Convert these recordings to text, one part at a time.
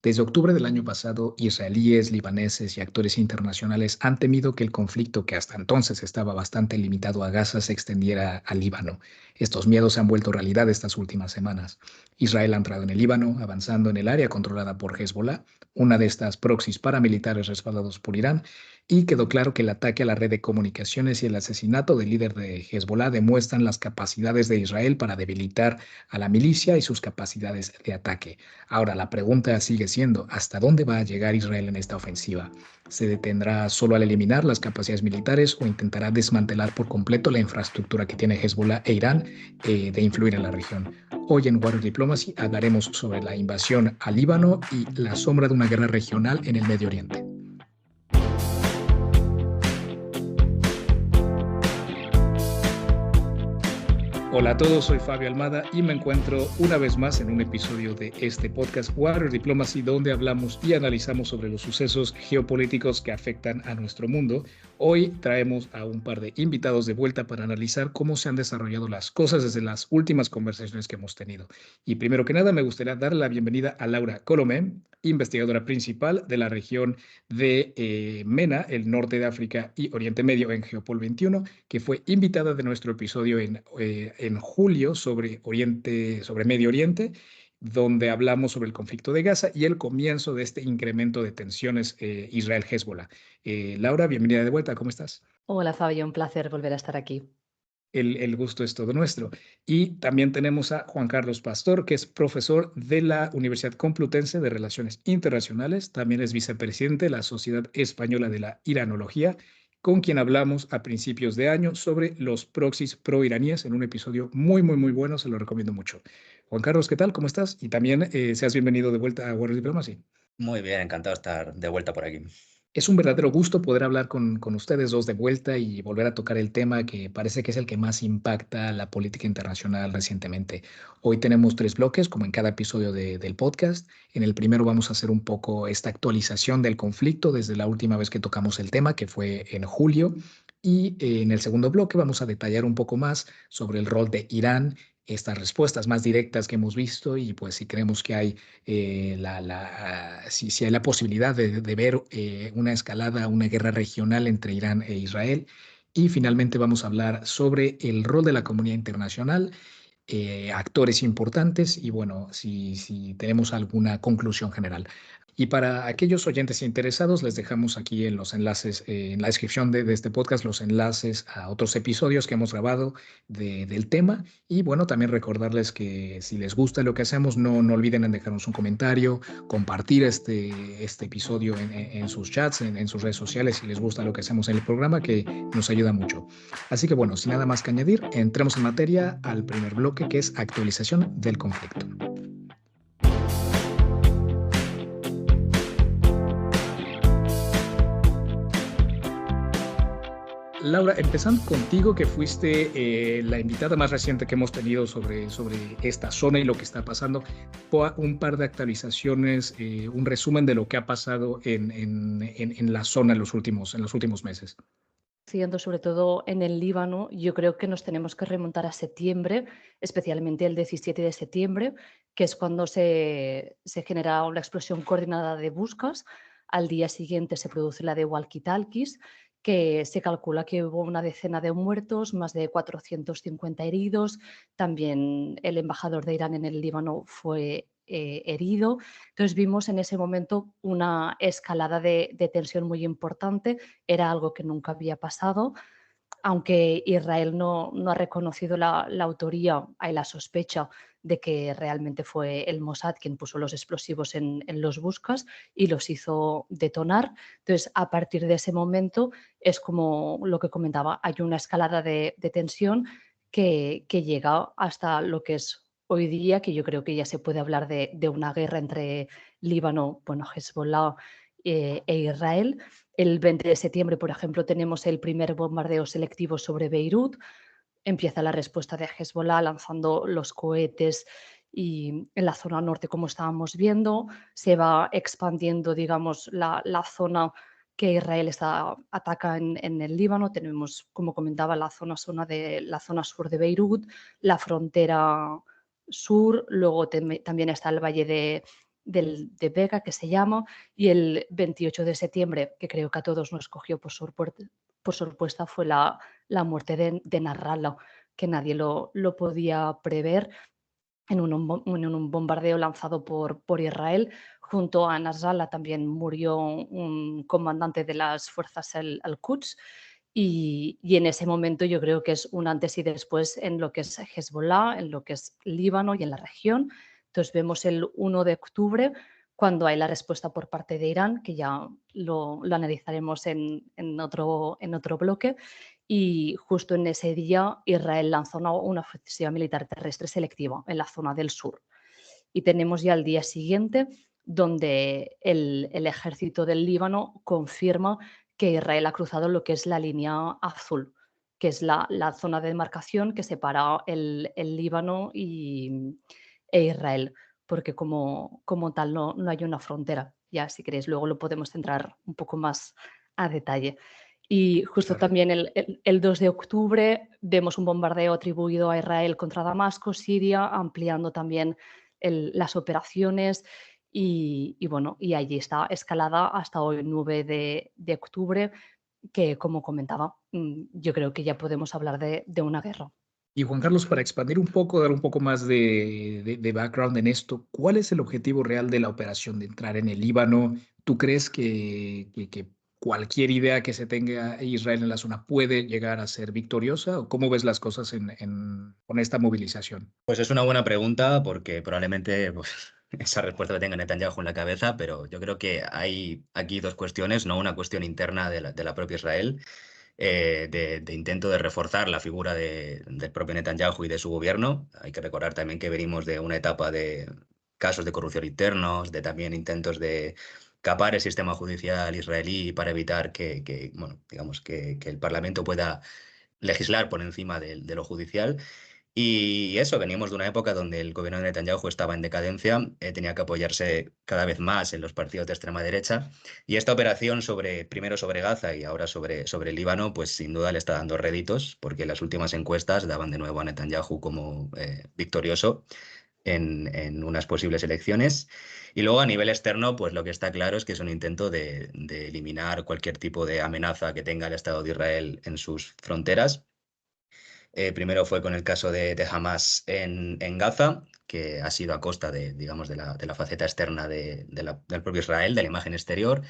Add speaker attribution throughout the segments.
Speaker 1: Desde octubre del año pasado, israelíes, libaneses y actores internacionales han temido que el conflicto, que hasta entonces estaba bastante limitado a Gaza, se extendiera al Líbano. Estos miedos se han vuelto realidad estas últimas semanas. Israel ha entrado en el Líbano, avanzando en el área controlada por Hezbollah, una de estas proxies paramilitares respaldados por Irán, y quedó claro que el ataque a la red de comunicaciones y el asesinato del líder de Hezbollah demuestran las capacidades de Israel para debilitar a la milicia y sus capacidades de ataque. Ahora, la pregunta sigue siendo, ¿hasta dónde va a llegar Israel en esta ofensiva? ¿Se detendrá solo al eliminar las capacidades militares o intentará desmantelar por completo la infraestructura que tiene Hezbollah e Irán de influir en la región? Hoy en Water Diplomacy hablaremos sobre la invasión al Líbano y la sombra de una guerra regional en el Medio Oriente. Hola a todos, soy Fabio Almada y me encuentro una vez más en un episodio de este podcast Water Diplomacy, donde hablamos y analizamos sobre los sucesos geopolíticos que afectan a nuestro mundo. Hoy traemos a un par de invitados de vuelta para analizar cómo se han desarrollado las cosas desde las últimas conversaciones que hemos tenido. Y primero que nada, me gustaría darle la bienvenida a Laura Colomé, investigadora principal de la región de MENA, el norte de África y Oriente Medio en Geopol 21, que fue invitada de nuestro episodio en julio sobre Medio Oriente, donde hablamos sobre el conflicto de Gaza y el comienzo de este incremento de tensiones Israel-Hezbollah. Laura, bienvenida de vuelta, ¿cómo estás?
Speaker 2: Hola Fabio, un placer volver a estar aquí.
Speaker 1: El gusto es todo nuestro. Y también tenemos a Juan Carlos Pastor, que es profesor de la Universidad Complutense de Relaciones Internacionales, también es vicepresidente de la Sociedad Española de la Iranología, con quien hablamos a principios de año sobre los proxies pro-iraníes en un episodio muy bueno, se lo recomiendo mucho. Juan Carlos, ¿qué tal? ¿Cómo estás? Y también seas bienvenido de vuelta a World Diplomacy.
Speaker 3: Muy bien, encantado de estar de vuelta por aquí.
Speaker 1: Es un verdadero gusto poder hablar con ustedes dos de vuelta y volver a tocar el tema que parece que es el que más impacta la política internacional recientemente. Hoy tenemos tres bloques, como en cada episodio del podcast. En el primero vamos a hacer un poco esta actualización del conflicto desde la última vez que tocamos el tema, que fue en julio. Y en el segundo bloque vamos a detallar un poco más sobre el rol de Irán, estas respuestas más directas que hemos visto y pues si creemos que hay si hay la posibilidad de ver una escalada, una guerra regional entre Irán e Israel. Y finalmente vamos a hablar sobre el rol de la comunidad internacional, actores importantes y bueno, si tenemos alguna conclusión general. Y para aquellos oyentes interesados, les dejamos aquí en los enlaces, en la descripción de este podcast, los enlaces a otros episodios que hemos grabado del tema. Y bueno, también recordarles que si les gusta lo que hacemos, no olviden en dejarnos un comentario, compartir este episodio en sus chats, en sus redes sociales, si les gusta lo que hacemos en el programa, que nos ayuda mucho. Así que bueno, sin nada más que añadir, entremos en materia al primer bloque, que es actualización del conflicto. Laura, empezando contigo, que fuiste la invitada más reciente que hemos tenido sobre esta zona y lo que está pasando, un par de actualizaciones, un resumen de lo que ha pasado en la zona en los últimos meses.
Speaker 2: Siendo sobre todo en el Líbano, yo creo que nos tenemos que remontar a septiembre, especialmente el 17 de septiembre, que es cuando se genera una explosión coordinada de buscas. Al día siguiente se produce la de walkie-talkies, que se calcula que hubo una decena de muertos, más de 450 heridos. También el embajador de Irán en el Líbano fue herido. Entonces vimos en ese momento una escalada de tensión muy importante. Era algo que nunca había pasado, aunque Israel no ha reconocido la autoría, hay la sospecha de que realmente fue el Mossad quien puso los explosivos en los buscas y los hizo detonar. Entonces, a partir de ese momento es como lo que comentaba, hay una escalada de tensión que llega hasta lo que es hoy día, que yo creo que ya se puede hablar de una guerra entre Líbano, bueno, Hezbollah e Israel. El 20 de septiembre, por ejemplo, tenemos el primer bombardeo selectivo sobre Beirut. Empieza la respuesta de Hezbollah lanzando los cohetes y en la zona norte, como estábamos viendo, se va expandiendo, digamos, la zona que Israel ataca en el Líbano. Tenemos, como comentaba, la zona sur de Beirut, la frontera sur, luego también está el valle de Vega, que se llama, y el 28 de septiembre, que creo que a todos nos cogió por sorpresa, fue la muerte de Nasrallah, que nadie lo podía prever en un bombardeo lanzado por Israel. Junto a Nasrallah también murió un comandante de las fuerzas al-Quds, y en ese momento yo creo que es un antes y después en lo que es Hezbollah, en lo que es Líbano y en la región. Entonces vemos el 1 de octubre, cuando hay la respuesta por parte de Irán, que ya lo analizaremos en otro bloque, y justo en ese día Israel lanzó una ofensiva militar terrestre selectiva en la zona del sur. Y tenemos ya el día siguiente, donde el ejército del Líbano confirma que Israel ha cruzado lo que es la línea azul, que es la zona de demarcación que separa el Líbano e Israel, porque como tal no hay una frontera. Ya, si queréis, luego lo podemos centrar un poco más a detalle. Y justo
Speaker 1: Claro.
Speaker 2: también el 2 de octubre vemos un bombardeo atribuido a Israel contra Damasco, Siria, ampliando también las operaciones, y bueno, y allí está escalada hasta hoy, 9 de octubre, que como comentaba, yo creo que ya podemos hablar de una guerra.
Speaker 1: Y Juan Carlos, para expandir un poco, dar un poco más de background en esto, ¿cuál es el objetivo real de la operación de entrar en el Líbano? ¿Tú crees que cualquier idea que se tenga Israel en la zona puede llegar a ser victoriosa? ¿O cómo ves las cosas con esta movilización?
Speaker 3: Pues es una buena pregunta porque probablemente pues, esa respuesta la tenga Netanyahu en la cabeza, pero yo creo que hay aquí dos cuestiones, ¿no? Una cuestión interna de la propia Israel, de intento de reforzar la figura del propio Netanyahu y de su gobierno. Hay que recordar también que venimos de una etapa de casos de corrupción internos, de también intentos de capar el sistema judicial israelí para evitar bueno, digamos, que el Parlamento pueda legislar por encima de lo judicial. Y eso, veníamos de una época donde el gobierno de Netanyahu estaba en decadencia, tenía que apoyarse cada vez más en los partidos de extrema derecha, y esta operación primero sobre Gaza y ahora sobre Líbano, pues sin duda le está dando réditos, porque las últimas encuestas daban de nuevo a Netanyahu como victorioso en unas posibles elecciones. Y luego a nivel externo, pues lo que está claro es que es un intento de eliminar cualquier tipo de amenaza que tenga el Estado de Israel en sus fronteras. Primero fue con el caso de Hamas en Gaza, que ha sido a costa digamos, de la faceta externa del propio Israel, de la imagen exterior,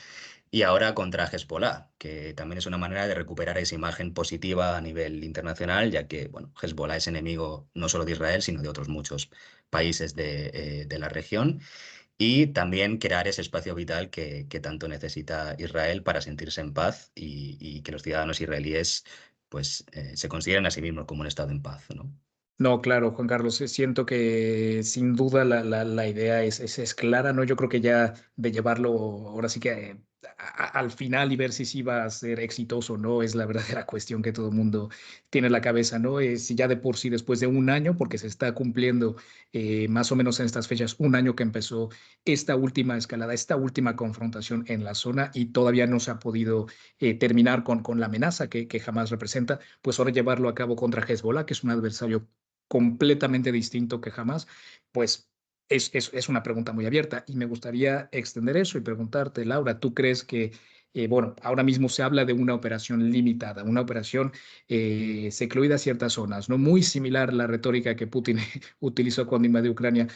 Speaker 3: y ahora contra Hezbollah, que también es una manera de recuperar esa imagen positiva a nivel internacional, ya que bueno, Hezbollah es enemigo no solo de Israel, sino de otros muchos países de la región, y también crear ese espacio vital que tanto necesita Israel para sentirse en paz y que los ciudadanos israelíes pues, se consideren a sí mismos como un estado en paz, ¿no?
Speaker 1: No, claro, Juan Carlos, siento que sin duda la idea es clara, ¿no? Yo creo que ya de llevarlo ahora sí que al final y ver si sí va a ser exitoso o no es la verdadera cuestión que todo el mundo tiene en la cabeza, ¿no? Si ya de por sí después de un año, porque se está cumpliendo más o menos en estas fechas, un año que empezó esta última escalada, esta última confrontación en la zona y todavía no se ha podido terminar con la amenaza que jamás representa, pues ahora llevarlo a cabo contra Hezbollah, que es un adversario completamente distinto que jamás, pues es una pregunta muy abierta y me gustaría extender eso y preguntarte, Laura, ¿tú crees que, bueno, ahora mismo se habla de una operación limitada, una operación secluida a ciertas zonas, ¿no? Muy similar a la retórica que Putin utilizó cuando invadió Ucrania.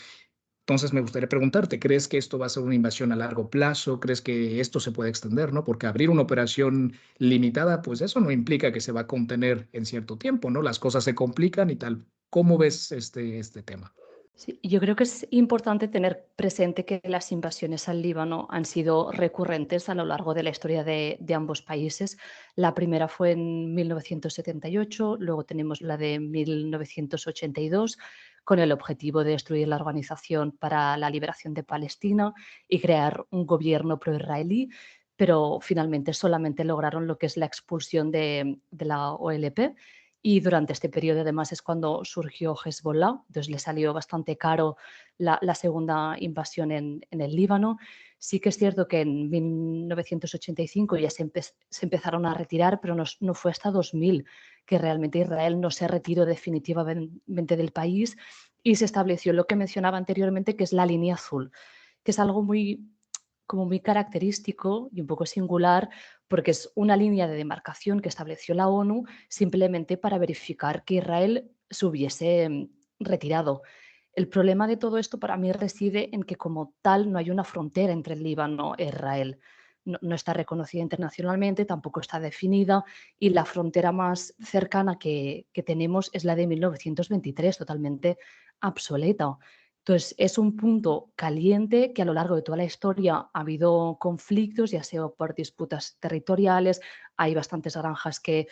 Speaker 1: Entonces me gustaría preguntarte, ¿crees que esto va a ser una invasión a largo plazo? ¿Crees que esto se puede extender, ¿no? Porque abrir una operación limitada, pues eso no implica que se va a contener en cierto tiempo, ¿no? Las cosas se complican y tal. ¿Cómo ves este tema?
Speaker 2: Sí, yo creo que es importante tener presente que las invasiones al Líbano han sido recurrentes a lo largo de la historia de ambos países. La primera fue en 1978, luego tenemos la de 1982, con el objetivo de destruir la Organización para la Liberación de Palestina y crear un gobierno pro-israelí, pero finalmente solamente lograron lo que es la expulsión de la OLP. Y durante este periodo, además, es cuando surgió Hezbollah, entonces le salió bastante caro la segunda invasión en el Líbano. Sí que es cierto que en 1985 ya se empezaron a retirar, pero no fue hasta 2000 que realmente Israel no se retiró definitivamente del país y se estableció lo que mencionaba anteriormente, que es la línea azul. que es algo muy, como muy característico y un poco singular, porque es una línea de demarcación que estableció la ONU simplemente para verificar que Israel se hubiese retirado. El problema de todo esto para mí reside en que como tal no hay una frontera entre el Líbano e Israel. No está reconocida internacionalmente, tampoco está definida y la frontera más cercana que tenemos es la de 1923, totalmente obsoleta. Entonces, es un punto caliente que a lo largo de toda la historia ha habido conflictos, ya sea por disputas territoriales, hay bastantes granjas que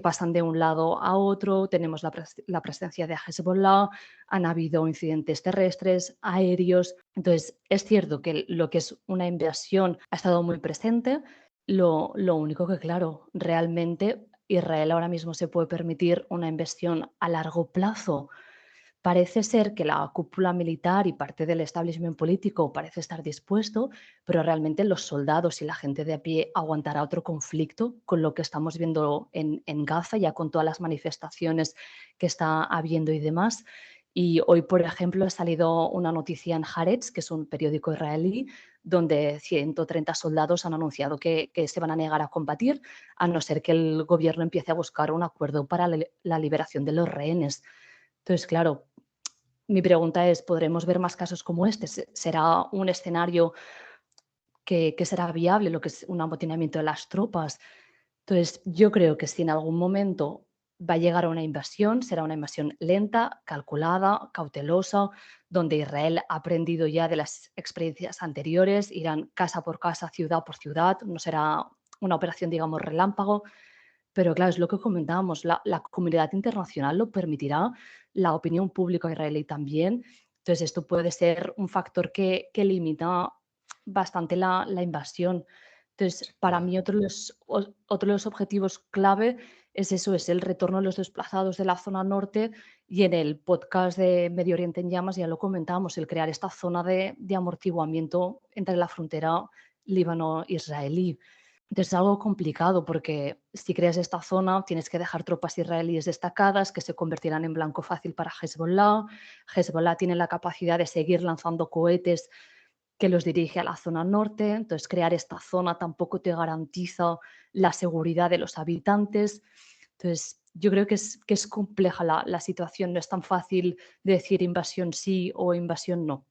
Speaker 2: pasan de un lado a otro, tenemos la presencia de Hezbollah, han habido incidentes terrestres, aéreos. Entonces, es cierto que lo que es una invasión ha estado muy presente. Lo único que, claro, realmente Israel ahora mismo se puede permitir una invasión a largo plazo. Parece ser que la cúpula militar y parte del establishment político parece estar dispuesto, pero realmente los soldados y la gente de a pie aguantará otro conflicto con lo que estamos viendo en Gaza, ya con todas las manifestaciones que está habiendo y demás. Y hoy, por ejemplo, ha salido una noticia en Haaretz, que es un periódico israelí, donde 130 soldados han anunciado que se van a negar a combatir, a no ser que el gobierno empiece a buscar un acuerdo para la liberación de los rehenes. Entonces, claro, mi pregunta es, ¿podremos ver más casos como este? ¿Será un escenario que será viable, lo que es un amotinamiento de las tropas? Entonces, yo creo que si en algún momento va a llegar a una invasión, será una invasión lenta, calculada, cautelosa, donde Israel ha aprendido ya de las experiencias anteriores, irán casa por casa, ciudad por ciudad, no será una operación, digamos, relámpago, pero claro, es lo que comentábamos, la comunidad internacional lo permitirá, la opinión pública israelí también. Entonces, esto puede ser un factor que limita bastante la invasión. Entonces, para mí otro de los objetivos clave es eso, es el retorno de los desplazados de la zona norte y en el podcast de Medio Oriente en Llamas ya lo comentábamos, el crear esta zona de amortiguamiento entre la frontera líbano-israelí. Entonces es algo complicado porque si creas esta zona tienes que dejar tropas israelíes destacadas que se convertirán en blanco fácil para Hezbollah. Hezbollah tiene la capacidad de seguir lanzando cohetes que los dirige a la zona norte, entonces crear esta zona tampoco te garantiza la seguridad de los habitantes. Entonces yo creo que es compleja la situación, no es tan fácil decir invasión sí o invasión no.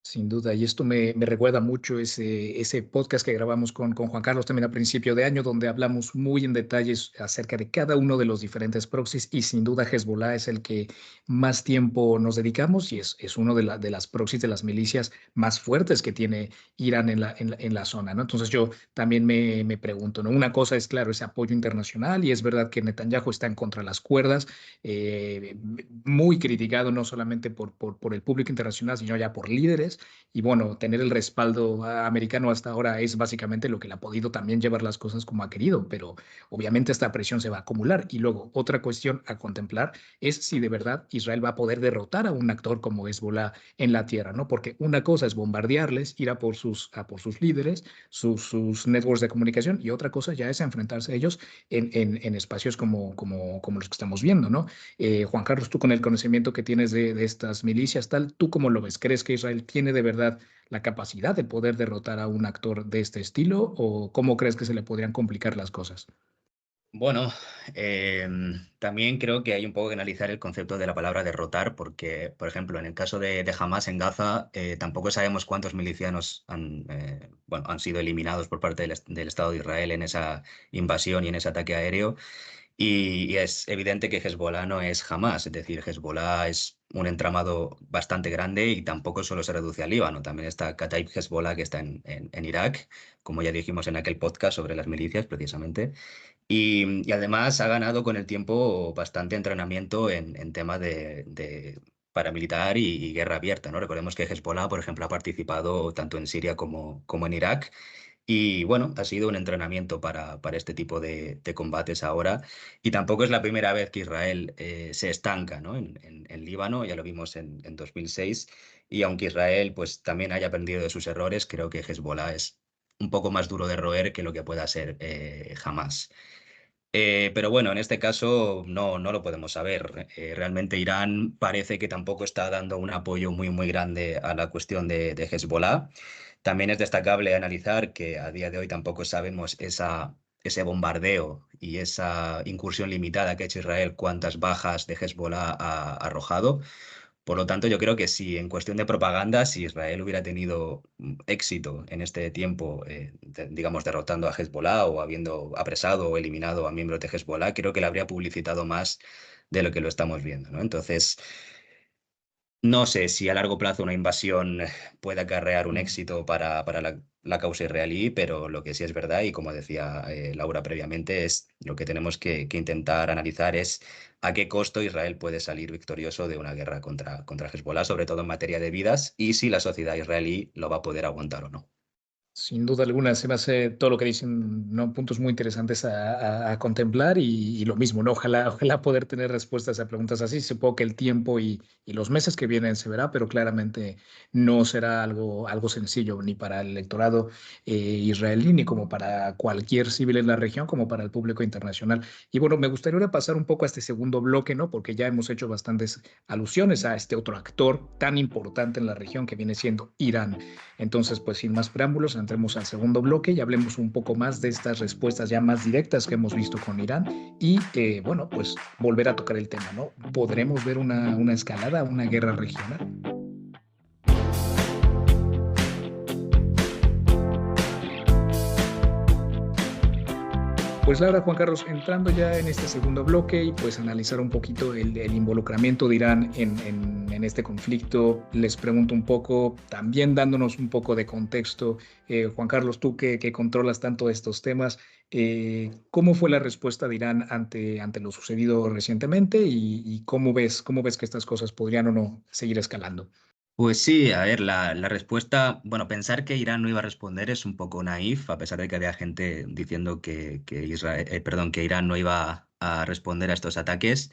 Speaker 1: Sin duda, y esto me recuerda mucho ese podcast que grabamos con Juan Carlos también a principio de año, donde hablamos muy en detalles acerca de cada uno de los diferentes proxies y sin duda Hezbollah es el que más tiempo nos dedicamos y es uno de las proxies de las milicias más fuertes que tiene Irán en la zona, ¿no? Entonces yo también me pregunto, ¿no? Una cosa es, claro, ese apoyo internacional y es verdad que Netanyahu está en contra de las cuerdas, eh, muy criticado no solamente por el público internacional, sino ya por líderes y bueno, tener el respaldo americano hasta ahora es básicamente lo que le ha podido también llevar las cosas como ha querido, pero obviamente esta presión se va a acumular. Y luego, otra cuestión a contemplar es si de verdad Israel va a poder derrotar a un actor como Hezbollah en la tierra, ¿no? Porque una cosa es bombardearles, ir a por sus líderes, sus networks de comunicación, y otra cosa ya es enfrentarse a ellos en espacios como los que estamos viendo, ¿no? Juan Carlos, tú con el conocimiento que tienes de estas milicias, tal, ¿tú cómo lo ves? ¿Crees que Israel tiene de verdad la capacidad de poder derrotar a un actor de este estilo o cómo crees que se le podrían complicar las cosas?
Speaker 3: Bueno, también creo que hay un poco que analizar el concepto de la palabra derrotar, porque, por ejemplo, en el caso de Hamas en Gaza, tampoco sabemos cuántos milicianos bueno, han sido eliminados por parte del Estado de Israel en esa invasión y en ese ataque aéreo. Y es evidente que Hezbollah no es Hamas, es decir, Hezbollah es un entramado bastante grande y tampoco solo se reduce al Líbano, también está Kataib Hezbollah que está en Irak, como ya dijimos en aquel podcast sobre las milicias precisamente. Y además ha ganado con el tiempo bastante entrenamiento en tema de paramilitar y guerra abierta, ¿no? Recordemos que Hezbollah, por ejemplo, ha participado tanto en Siria como en Irak. Y bueno, ha sido un entrenamiento para este tipo de combates ahora. Y tampoco es la primera vez que Israel se estanca, ¿no? En Líbano, ya lo vimos en 2006. Y aunque Israel pues, también haya aprendido de sus errores, creo que Hezbollah es un poco más duro de roer que lo que pueda ser Hamas. Pero bueno, en este caso no lo podemos saber. Realmente Irán parece que tampoco está dando un apoyo muy grande a la cuestión de Hezbollah. También es destacable analizar que a día de hoy tampoco sabemos ese bombardeo y esa incursión limitada que ha hecho Israel, cuántas bajas de Hezbollah ha arrojado. Por lo tanto, yo creo que si en cuestión de propaganda, si Israel hubiera tenido éxito en este tiempo, digamos, derrotando a Hezbollah o habiendo apresado o eliminado a miembros de Hezbollah, creo que la habría publicitado más de lo que lo estamos viendo, ¿no? Entonces, no sé si a largo plazo una invasión puede acarrear un
Speaker 1: Mm.
Speaker 3: éxito para la causa israelí, pero lo que sí es verdad, y como decía Laura previamente, es lo que tenemos que intentar analizar es a qué costo Israel puede salir victorioso de una guerra contra Hezbollah, sobre todo en materia de vidas, y si la sociedad israelí lo va a poder aguantar o no.
Speaker 1: Sin duda alguna, se me hace todo lo que dicen, ¿no? Puntos muy interesantes a contemplar y lo mismo, ¿no? Ojalá poder tener respuestas a preguntas así. Supongo que el tiempo y los meses que vienen se verá, pero claramente no será algo sencillo ni para el electorado israelí, ni como para cualquier civil en la región, como para el público internacional. Y bueno, me gustaría ahora pasar un poco a este segundo bloque, ¿no? Porque ya hemos hecho bastantes alusiones a este otro actor tan importante en la región que viene siendo Irán. Entonces, pues sin más preámbulos, entremos al segundo bloque y hablemos un poco más de estas respuestas ya más directas que hemos visto con Irán y, bueno, pues volver a tocar el tema, ¿no? ¿Podremos ver una escalada, una guerra regional? Pues Laura, Juan Carlos, entrando ya en este segundo bloque y pues analizar un poquito el involucramiento de Irán en este conflicto, les pregunto un poco, también dándonos un poco de contexto, Juan Carlos, tú que controlas tanto estos temas, ¿cómo fue la respuesta de Irán ante lo sucedido recientemente y cómo ves que estas cosas podrían o no seguir escalando?
Speaker 3: Pues sí, a ver, la respuesta, bueno, pensar que Irán no iba a responder es un poco naif, a pesar de que había gente diciendo que Israel, perdón, que Irán no iba a responder a estos ataques.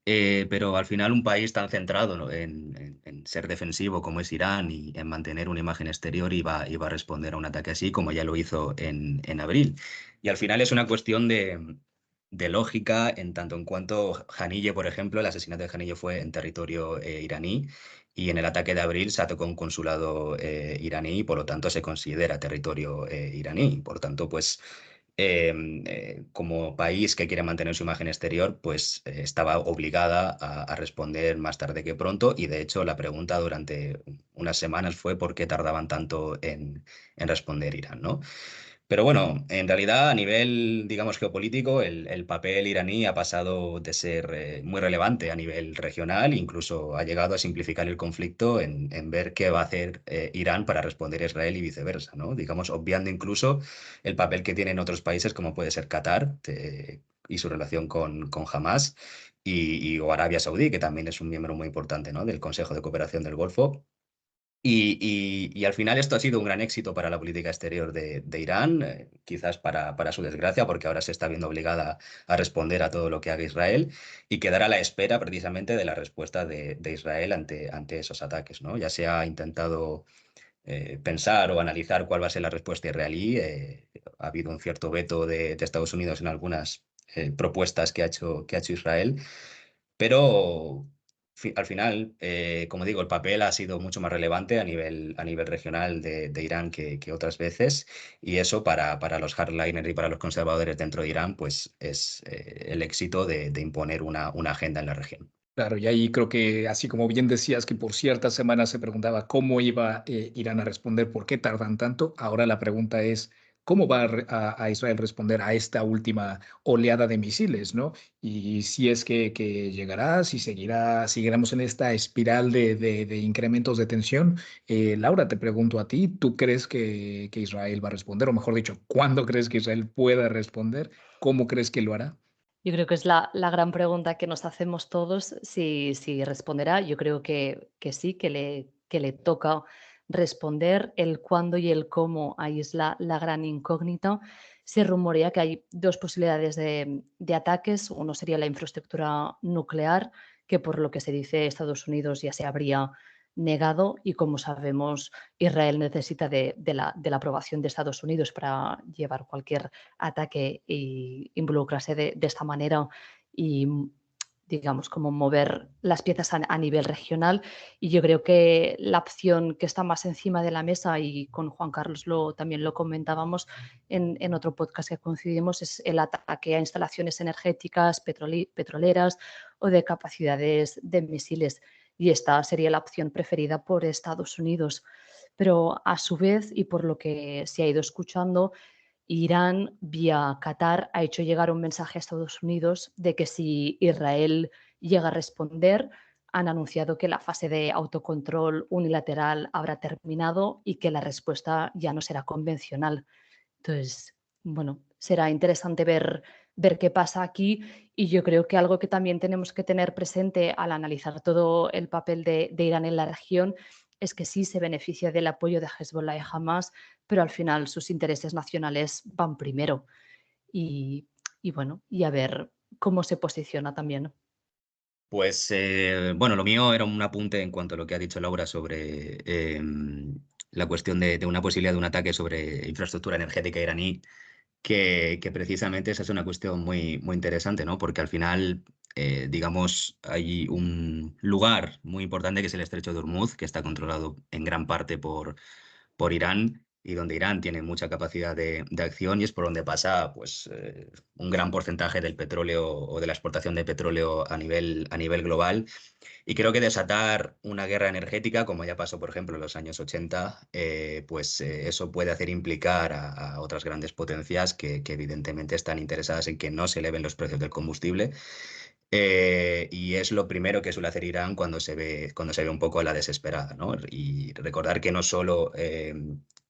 Speaker 3: Pero al final un país tan centrado, ¿no? en ser defensivo como es Irán y en mantener una imagen exterior iba a responder a un ataque así como ya lo hizo en abril. Y al final es una cuestión de lógica en tanto en cuanto Haniyeh, por ejemplo, el asesinato de Haniyeh fue en territorio iraní y en el ataque de abril se atacó un consulado iraní y por lo tanto se considera territorio iraní. Por tanto, pues como país que quiere mantener su imagen exterior, pues estaba obligada a responder más tarde que pronto y de hecho la pregunta durante unas semanas fue por qué tardaban tanto en responder Irán, ¿no? Pero bueno, en realidad a nivel, digamos, geopolítico, el papel iraní ha pasado de ser muy relevante a nivel regional, incluso ha llegado a simplificar el conflicto en ver qué va a hacer Irán para responder a Israel y viceversa, ¿no? Digamos, obviando incluso el papel que tienen otros países como puede ser Qatar y su relación con Hamas o Arabia Saudí, que también es un miembro muy importante, ¿no? del Consejo de Cooperación del Golfo. Y al final esto ha sido un gran éxito para la política exterior de Irán, quizás para su desgracia, porque ahora se está viendo obligada a responder a todo lo que haga Israel y quedará a la espera precisamente de la respuesta de Israel ante esos ataques, ¿no? Ya se ha intentado pensar o analizar cuál va a ser la respuesta israelí. Ha habido un cierto veto de Estados Unidos en algunas propuestas que ha hecho Israel, pero al final, como digo, el papel ha sido mucho más relevante a nivel regional de Irán que otras veces, y eso para los hardliners y para los conservadores dentro de Irán, pues es el éxito de imponer una agenda en la región.
Speaker 1: Claro, y ahí creo que, así como bien decías que por ciertas semanas se preguntaba cómo iba Irán a responder, por qué tardan tanto, ahora la pregunta es cómo va a Israel responder a esta última oleada de misiles, ¿no? Y si es que llegará, si seguiremos en esta espiral de incrementos de tensión. Laura, te pregunto a ti, ¿tú crees que Israel va a responder? O mejor dicho, ¿cuándo crees que Israel pueda responder? ¿Cómo crees que lo hará?
Speaker 2: Yo creo que es la gran pregunta que nos hacemos todos, si responderá. Yo creo que sí, que le toca responder. El cuándo y el cómo, ahí es la gran incógnita. Se rumorea que hay 2 posibilidades de ataques. Uno sería la infraestructura nuclear, que por lo que se dice Estados Unidos ya se habría negado y, como sabemos, Israel necesita de la aprobación de Estados Unidos para llevar cualquier ataque e involucrarse de esta manera y, digamos, como mover las piezas a nivel regional. Y yo creo que la opción que está más encima de la mesa, y con Juan Carlos también lo comentábamos en otro podcast que coincidimos, es el ataque a instalaciones energéticas, petroleras o de capacidades de misiles. Y esta sería la opción preferida por Estados Unidos. Pero a su vez, y por lo que se ha ido escuchando, Irán, vía Qatar, ha hecho llegar un mensaje a Estados Unidos de que si Israel llega a responder, han anunciado que la fase de autocontrol unilateral habrá terminado y que la respuesta ya no será convencional. Entonces, bueno, será interesante ver qué pasa aquí, y yo creo que algo que también tenemos que tener presente al analizar todo el papel de Irán en la región es que sí se beneficia del apoyo de Hezbollah y Hamas, pero al final sus intereses nacionales van primero. Y, y bueno, y a ver cómo se posiciona también.
Speaker 3: Pues bueno, lo mío era un apunte en cuanto a lo que ha dicho Laura sobre la cuestión de una posibilidad de un ataque sobre infraestructura energética iraní, que precisamente esa es una cuestión muy interesante, ¿no? Porque al final, digamos, hay un lugar muy importante que es el Estrecho de Hormuz, que está controlado en gran parte por Irán, y donde Irán tiene mucha capacidad de acción, y es por donde pasa pues, un gran porcentaje del petróleo o de la exportación de petróleo a nivel global. Y creo que desatar una guerra energética, como ya pasó, por ejemplo, en los años 80, pues eso puede hacer implicar a otras grandes potencias que evidentemente están interesadas en que no se eleven los precios del combustible. Y es lo primero que suele hacer Irán cuando se ve un poco a la desesperada, ¿no? Y recordar que no solo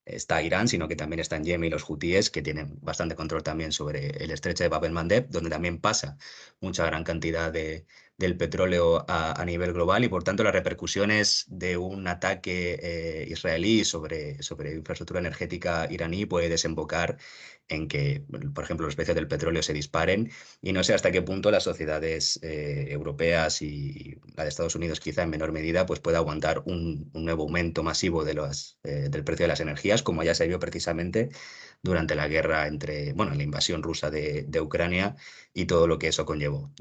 Speaker 3: está Irán, sino que también están Yemen y los hutíes, que tienen bastante control también sobre el estrecho de Bab el-Mandeb, donde también pasa mucha gran cantidad del petróleo a nivel global, y por tanto las repercusiones de un ataque israelí sobre infraestructura energética iraní puede desembocar en que, por ejemplo, los precios del petróleo se disparen, y no sé hasta qué punto las sociedades europeas y la de Estados Unidos quizá en menor medida pues pueda aguantar un nuevo aumento masivo del precio de las energías, como ya se vio precisamente durante la guerra bueno, la invasión rusa de Ucrania y todo lo que eso conllevó.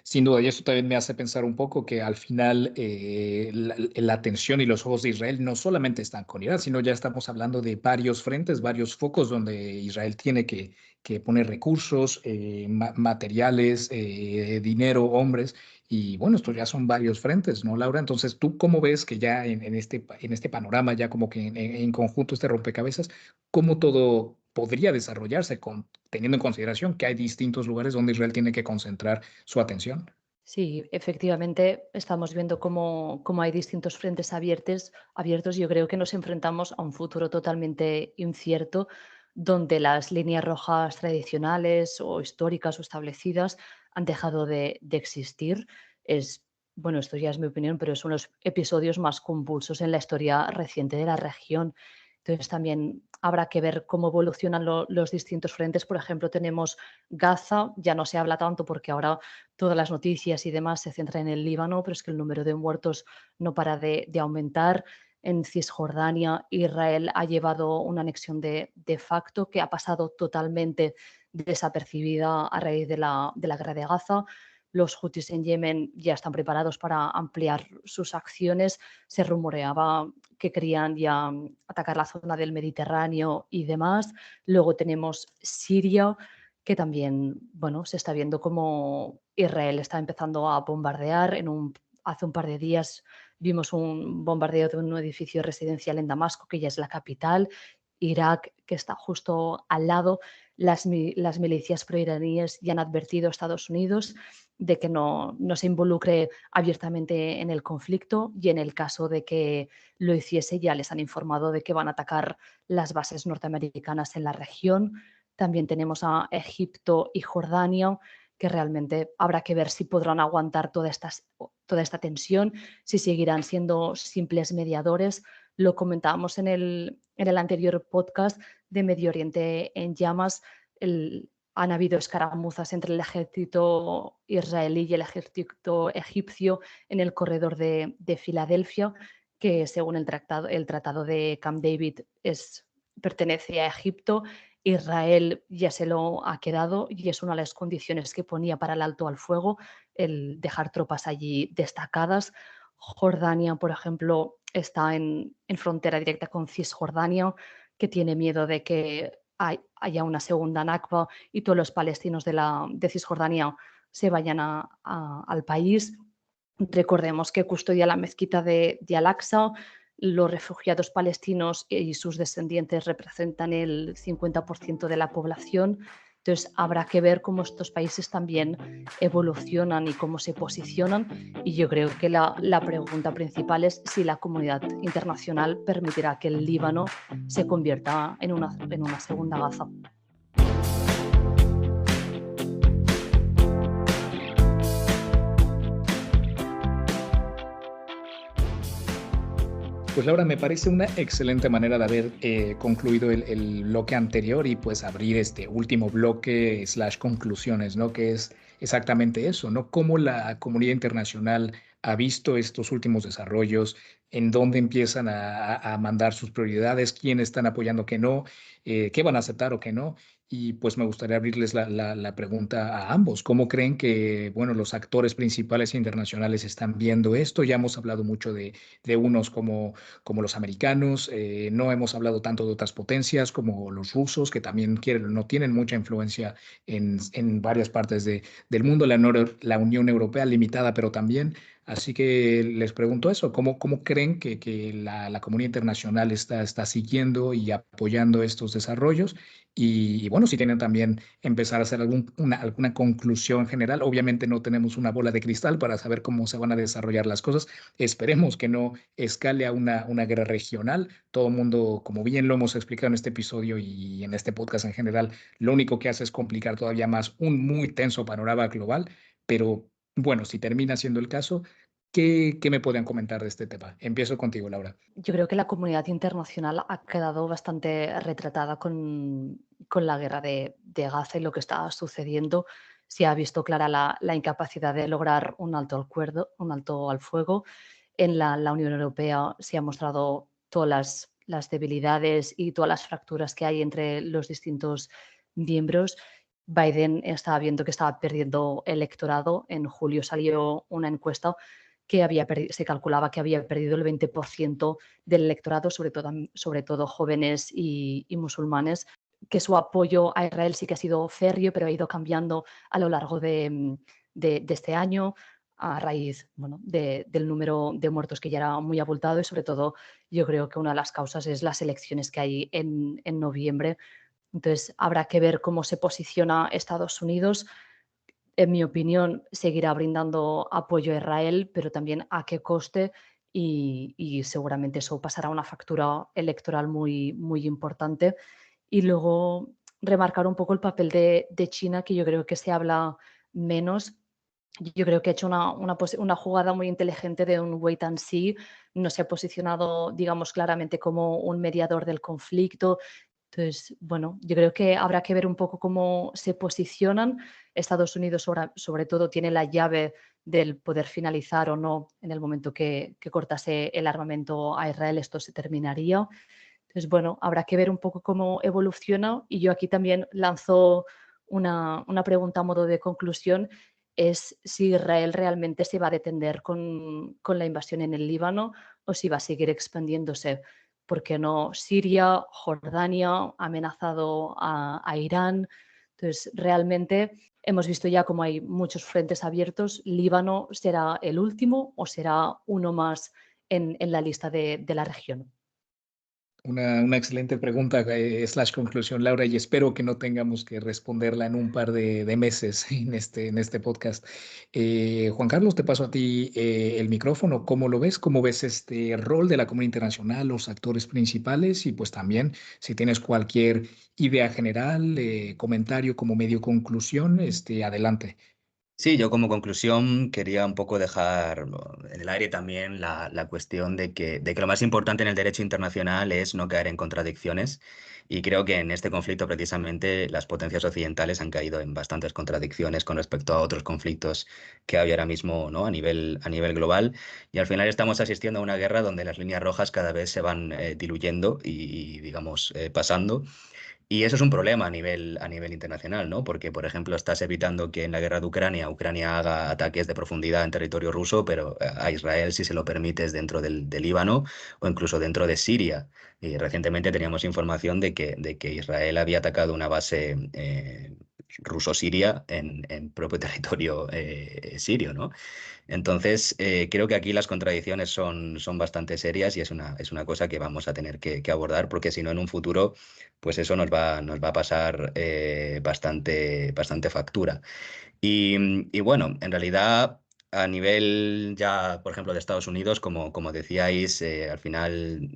Speaker 1: Sin duda, y eso también me hace pensar un poco que al final la atención y los ojos de Israel no solamente están con Irán, sino ya estamos hablando de varios frentes, varios focos donde Israel tiene que poner recursos, materiales, dinero, hombres. Y bueno, estos ya son varios frentes, ¿no, Laura? Entonces, ¿tú cómo ves que ya en este panorama, ya como que en conjunto este rompecabezas, cómo todo podría desarrollarse teniendo en consideración que hay distintos lugares donde Israel tiene que concentrar su atención?
Speaker 2: Sí, efectivamente, estamos viendo cómo hay distintos frentes abiertos. Yo creo que nos enfrentamos a un futuro totalmente incierto, donde las líneas rojas tradicionales o históricas o establecidas han dejado de existir. Bueno, esto ya es mi opinión, pero son los episodios más convulsos en la historia reciente de la región. Entonces también habrá que ver cómo evolucionan los distintos frentes. Por ejemplo, tenemos Gaza, ya no se habla tanto porque ahora todas las noticias y demás se centran en el Líbano, pero es que el número de muertos no para de aumentar. En Cisjordania, Israel ha llevado una anexión de facto que ha pasado totalmente desapercibida a raíz de la guerra de Gaza. Los hutis en Yemen ya están preparados para ampliar sus acciones. Se rumoreaba que querían ya atacar la zona del Mediterráneo y demás. Luego tenemos Siria, que también, bueno, se está viendo como Israel está empezando a bombardear. Hace un par de días vimos un bombardeo de un edificio residencial en Damasco, que ya es la capital. Irak, que está justo al lado. Las milicias proiraníes ya han advertido a Estados Unidos de que no se involucre abiertamente en el conflicto, y en el caso de que lo hiciese ya les han informado de que van a atacar las bases norteamericanas en la región. También tenemos a Egipto y Jordania, que realmente habrá que ver si podrán aguantar toda esta tensión, si seguirán siendo simples mediadores. Lo comentábamos en el anterior podcast de Medio Oriente en llamas. Han habido escaramuzas entre el ejército israelí y el ejército egipcio en el corredor de Filadelfia, que según el tratado de Camp David pertenece a Egipto. Israel ya se lo ha quedado y es una de las condiciones que ponía para el alto al fuego, el dejar tropas allí destacadas. Jordania, por ejemplo, está en frontera directa con Cisjordania, que tiene miedo de que haya una segunda Nakba y todos los palestinos de Cisjordania se vayan al país. Recordemos que custodia la mezquita de Al-Aqsa. Los refugiados palestinos y sus descendientes representan el 50% de la población. Entonces, habrá que ver cómo estos países también evolucionan y cómo se posicionan. Y yo creo que la pregunta principal es si la comunidad internacional permitirá que el Líbano se convierta en una segunda Gaza.
Speaker 1: Pues Laura, me parece una excelente manera de haber concluido el bloque anterior y pues abrir este último bloque / conclusiones, ¿no? Que es exactamente eso, ¿no? Cómo la comunidad internacional ha visto estos últimos desarrollos, en dónde empiezan a mandar sus prioridades, quiénes están apoyando qué no, qué van a aceptar o qué no. Y pues me gustaría abrirles la pregunta a ambos. ¿Cómo creen que, bueno, los actores principales internacionales están viendo esto? Ya hemos hablado mucho de unos como los americanos, no hemos hablado tanto de otras potencias como los rusos, que también no tienen mucha influencia en varias partes del mundo, la Unión Europea limitada, pero también. Así que les pregunto eso, ¿cómo creen que la comunidad internacional está siguiendo y apoyando estos desarrollos? Y bueno, si tienen también empezar a hacer alguna conclusión general. Obviamente no tenemos una bola de cristal para saber cómo se van a desarrollar las cosas. Esperemos que no escale a una guerra regional. Todo el mundo, como bien lo hemos explicado en este episodio y en este podcast en general, lo único que hace es complicar todavía más un muy tenso panorama global. Pero bueno, si termina siendo el caso, ¿qué me pueden comentar de este tema? Empiezo contigo, Laura.
Speaker 2: Yo creo que la comunidad internacional ha quedado bastante retratada con la guerra de Gaza y lo que está sucediendo. Se ha visto clara la incapacidad de lograr un alto al fuego. En la Unión Europea se han mostrado todas las debilidades y todas las fracturas que hay entre los distintos miembros. Biden estaba viendo que estaba perdiendo electorado. En julio salió una encuesta que se calculaba que había perdido el 20% del electorado, sobre todo jóvenes y musulmanes, que su apoyo a Israel sí que ha sido férreo, pero ha ido cambiando a lo largo de este año a raíz del número de muertos que ya era muy abultado y sobre todo yo creo que una de las causas es las elecciones que hay en noviembre. Entonces habrá que ver cómo se posiciona Estados Unidos. En mi opinión, seguirá brindando apoyo a Israel, pero también a qué coste y seguramente eso pasará a una factura electoral muy, muy importante. Y luego remarcar un poco el papel de China, que yo creo que se habla menos. Yo creo que ha hecho una jugada muy inteligente de un wait and see. No se ha posicionado, digamos, claramente como un mediador del conflicto. Entonces, bueno, yo creo que habrá que ver un poco cómo se posicionan. Estados Unidos, sobre todo, tiene la llave del poder finalizar o no en el momento que cortase el armamento a Israel, esto se terminaría. Entonces, bueno, habrá que ver un poco cómo evoluciona. Y yo aquí también lanzo una pregunta a modo de conclusión, es si Israel realmente se va a detener con la invasión en el Líbano o si va a seguir expandiéndose. ¿Por qué no Siria, Jordania, ha amenazado a Irán? Entonces, realmente hemos visto ya cómo hay muchos frentes abiertos. ¿Líbano será el último o será uno más en la lista de la región?
Speaker 1: Una excelente pregunta / conclusión, Laura, y espero que no tengamos que responderla en un par de meses en este podcast. Juan Carlos, te paso a ti el micrófono. ¿Cómo lo ves? ¿Cómo ves este rol de la comunidad internacional, los actores principales? Y pues también, si tienes cualquier idea general, comentario como medio conclusión, adelante.
Speaker 3: Sí, yo como conclusión quería un poco dejar en el aire también la cuestión de que lo más importante en el derecho internacional es no caer en contradicciones Y creo que en este conflicto precisamente las potencias occidentales han caído en bastantes contradicciones con respecto a otros conflictos que hay ahora mismo, ¿no? A nivel global. Y al final estamos asistiendo a una guerra donde las líneas rojas cada vez se van diluyendo digamos, pasando. Y eso es un problema a nivel internacional, ¿no? Porque, por ejemplo, estás evitando que en la guerra de Ucrania, Ucrania haga ataques de profundidad en territorio ruso, pero a Israel si se lo permites dentro del Líbano o incluso dentro de Siria. Y recientemente teníamos información de que Israel había atacado una base ruso-siria en propio territorio sirio, ¿no? Entonces, creo que aquí las contradicciones son bastante serias y es una cosa que vamos a tener que abordar porque si no, en un futuro, pues eso nos va a pasar bastante factura. Y bueno, en realidad, a nivel ya, por ejemplo, de Estados Unidos, como decíais, al final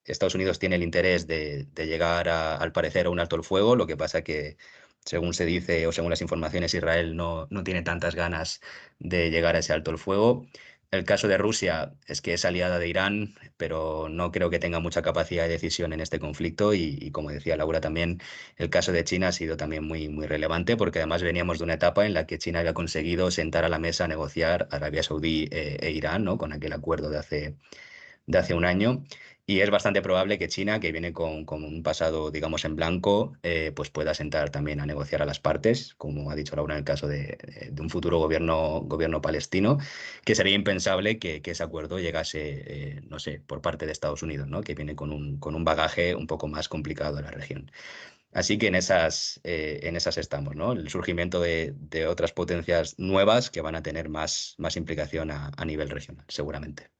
Speaker 3: Estados Unidos tiene el interés de llegar al parecer a un alto el fuego, lo que pasa que, según se dice o según las informaciones, Israel no tiene tantas ganas de llegar a ese alto el fuego. El caso de Rusia es que es aliada de Irán, pero no creo que tenga mucha capacidad de decisión en este conflicto y como decía Laura también, el caso de China ha sido también muy relevante porque además veníamos de una etapa en la que China había conseguido sentar a la mesa a negociar Arabia Saudí e Irán, ¿no? Con aquel acuerdo de hace un año. Y es bastante probable que China, que viene con un pasado, digamos, en blanco, pues pueda sentar también a negociar a las partes, como ha dicho Laura en el caso de un futuro gobierno palestino, que sería impensable que ese acuerdo llegase, no sé, por parte de Estados Unidos, ¿no? Que viene con un bagaje un poco más complicado de la región. Así que en esas estamos, ¿no? El surgimiento de otras potencias nuevas que van a tener más implicación a nivel regional, seguramente.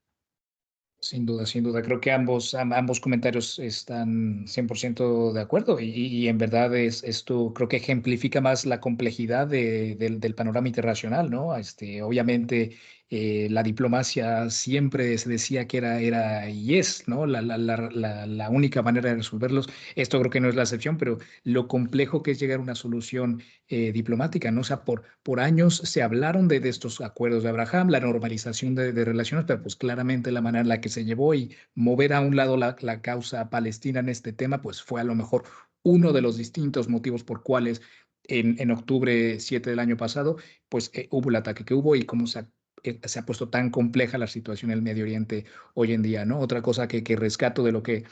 Speaker 1: Sin duda, sin duda. Creo que ambos comentarios están 100% de acuerdo y en verdad esto creo que ejemplifica más la complejidad del panorama internacional, ¿no? Obviamente la diplomacia siempre se decía que era y es, ¿no? La única manera de resolverlos. Esto creo que no es la excepción, pero lo complejo que es llegar a una solución diplomática, ¿no? O sea, por años se hablaron de estos acuerdos de Abraham, la normalización de relaciones, pero pues claramente la manera en la que se llevó y mover a un lado la causa palestina en este tema, pues fue a lo mejor uno de los distintos motivos por cuales en octubre 7 del año pasado, pues hubo el ataque que hubo y cómo se ha puesto tan compleja la situación en el Medio Oriente hoy en día, ¿no? Otra cosa que rescato de lo que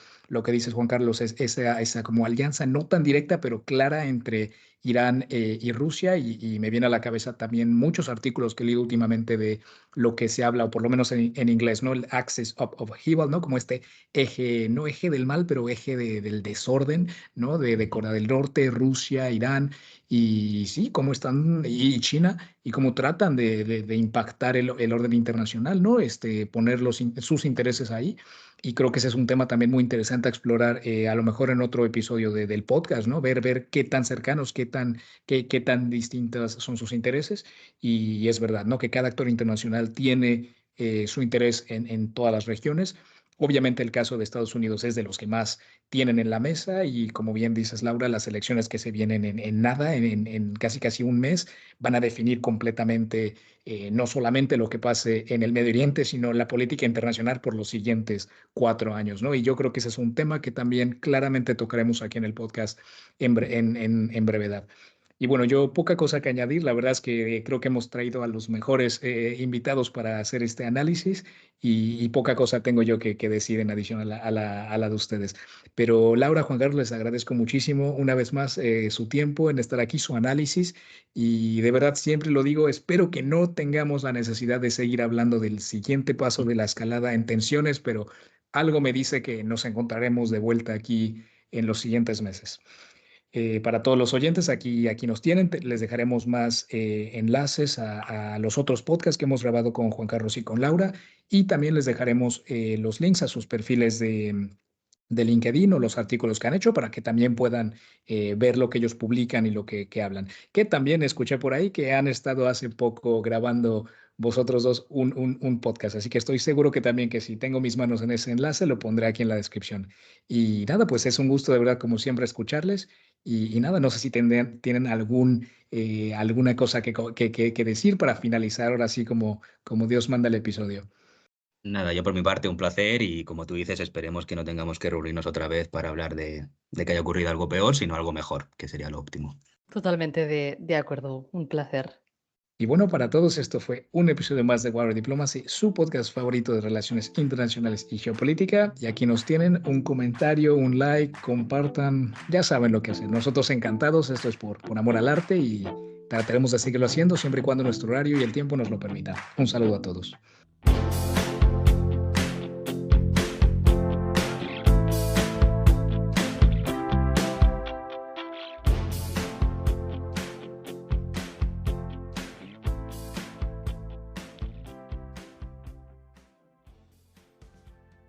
Speaker 1: dices, Juan Carlos, es esa como alianza no tan directa, pero clara entre Irán y Rusia, y me viene a la cabeza también muchos artículos que he leído últimamente de lo que se habla, o por lo menos en inglés, ¿no? El axis of evil, ¿no? Como este eje, no eje del mal, pero eje del desorden, ¿no? De Corea del Norte, Rusia, Irán, y sí, cómo están, y China, y cómo tratan de impactar el orden internacional, ¿no? Poner sus intereses ahí. Y creo que ese es un tema también muy interesante a explorar, a lo mejor en otro episodio del podcast, ¿no? Ver qué tan cercanos, qué tan distintas son sus intereses. Y es verdad, ¿no? Que cada actor internacional tiene su interés en todas las regiones. Obviamente el caso de Estados Unidos es de los que más tienen en la mesa y como bien dices, Laura, las elecciones que se vienen en nada, en casi un mes, van a definir completamente no solamente lo que pase en el Medio Oriente, sino la política internacional por los siguientes 4 años, ¿no? Y yo creo que ese es un tema que también claramente tocaremos aquí en el podcast en brevedad. Y bueno, yo poca cosa que añadir, la verdad es que creo que hemos traído a los mejores invitados para hacer este análisis y poca cosa tengo yo que decir en adición a la de ustedes. Pero Laura, Juan Carlos, les agradezco muchísimo una vez más su tiempo en estar aquí, su análisis y de verdad siempre lo digo, espero que no tengamos la necesidad de seguir hablando del siguiente paso de la escalada en tensiones, pero algo me dice que nos encontraremos de vuelta aquí en los siguientes meses. Para todos los oyentes, aquí nos tienen. Les dejaremos más enlaces a los otros podcasts que hemos grabado con Juan Carlos y con Laura. Y también les dejaremos los links a sus perfiles de LinkedIn o los artículos que han hecho para que también puedan ver lo que ellos publican y lo que hablan. Que también escuché por ahí que han estado hace poco grabando vosotros dos un podcast. Así que estoy seguro que también que si tengo mis manos en ese enlace, lo pondré aquí en la descripción. Y nada, pues es un gusto de verdad, como siempre, escucharles. Y nada, no sé si tienen alguna cosa que decir para finalizar ahora sí como Dios manda el episodio.
Speaker 3: Nada, yo por mi parte un placer y como tú dices, esperemos que no tengamos que reunirnos otra vez para hablar de que haya ocurrido algo peor, sino algo mejor, que sería lo óptimo.
Speaker 2: Totalmente de acuerdo, un placer.
Speaker 1: Y bueno, para todos, esto fue un episodio más de War Diplomacy, su podcast favorito de relaciones internacionales y geopolítica. Y aquí nos tienen un comentario, un like, compartan, ya saben lo que hacer. Nosotros encantados, esto es por amor al arte y trataremos de seguirlo haciendo siempre y cuando nuestro horario y el tiempo nos lo permita. Un saludo a todos.